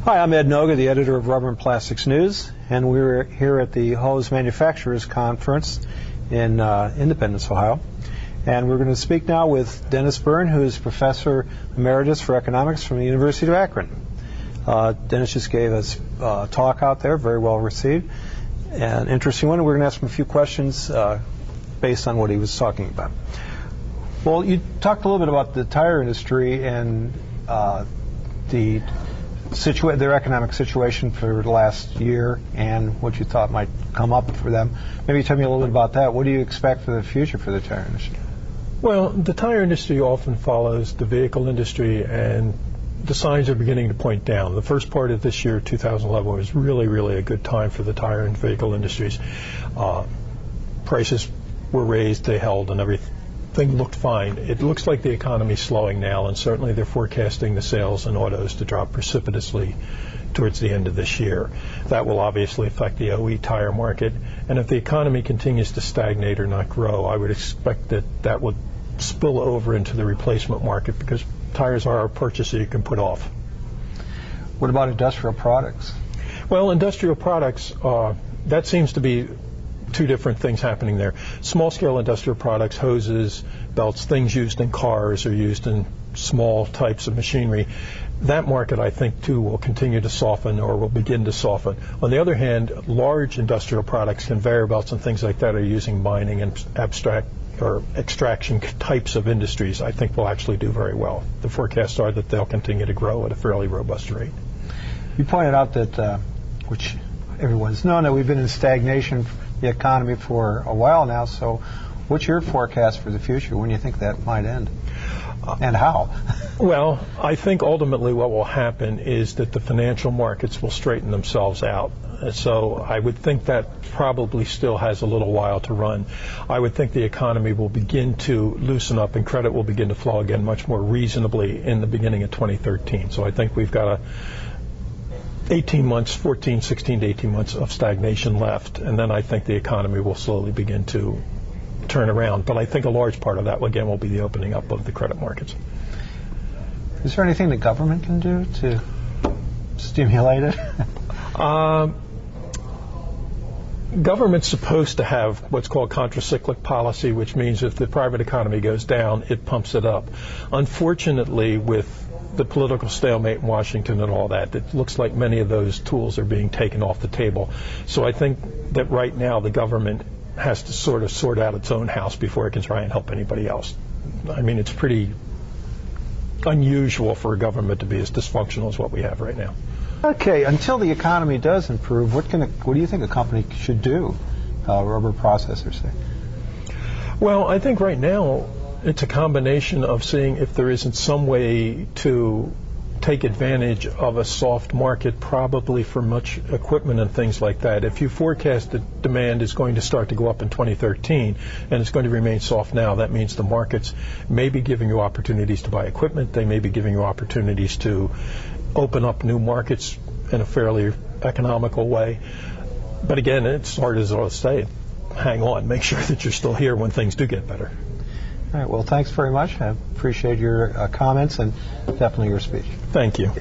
Hi, I'm Ed Noga, the editor of Rubber and Plastics News, and we're here at the Hose Manufacturers Conference in Independence, Ohio. And we're going to speak now with Dennis Byrne, who is Professor Emeritus for Economics from the University of Akron. Dennis just gave us a talk out there, very well received, and interesting one. We're going to ask him a few questions based on what he was talking about. Well, you talked a little bit about the tire industry and their economic situation for the last year and what you thought might come up for them. Maybe tell me a little bit about that. What do you expect for the future for the tire industry? Well, the tire industry often follows the vehicle industry, and the signs are beginning to point down. The first part of this year, 2011, was really a good time for the tire and vehicle industries. Prices were raised, they held, and everything looked fine. It looks like the economy's slowing now, and certainly they're forecasting the sales in autos to drop precipitously towards the end of this year. That will obviously affect the OE tire market, and if the economy continues to stagnate or not grow, I would expect that would spill over into the replacement market, because tires are a purchase that you can put off. What about industrial products? Well, industrial products, that seems to be two different things happening there. Small-scale industrial products, hoses, belts, things used in cars or used in small types of machinery, that market, I think, too, will continue to soften or will begin to soften. On the other hand, large industrial products, conveyor belts and things like that, are using mining and extraction types of industries, I think will actually do very well. The forecasts are that they'll continue to grow at a fairly robust rate. You pointed out that, which everyone's known, that we've been in stagnation the economy for a while now, so what's your forecast for the future? When do you think that might end? And how? Well, I think ultimately what will happen is that the financial markets will straighten themselves out. So I would think that probably still has a little while to run. I would think the economy will begin to loosen up and credit will begin to flow again much more reasonably in the beginning of 2013. So I think we've got 16 to 18 months of stagnation left, and then I think the economy will slowly begin to turn around. But I think a large part of that, again, will be the opening up of the credit markets. Is there anything the government can do to stimulate it? Government's supposed to have what's called contracyclic policy, which means if the private economy goes down, it pumps it up. Unfortunately, with the political stalemate in Washington and all that, it looks like many of those tools are being taken off the table. So I think that right now the government has to sort of sort out its own house before it can try and help anybody else. I mean, it's pretty unusual for a government to be as dysfunctional as what we have right now. Okay, until the economy does improve, what do you think a company should do, rubber processors say? Well, I think right now it's a combination of seeing if there isn't some way to take advantage of a soft market, probably for much equipment and things like that. If you forecast that demand is going to start to go up in 2013 and it's going to remain soft now, that means the markets may be giving you opportunities to buy equipment. They may be giving you opportunities to open up new markets in a fairly economical way. But again, it's hard as I say, hang on, make sure that you're still here when things do get better. All right, well, thanks very much. I appreciate your comments and definitely your speech. Thank you.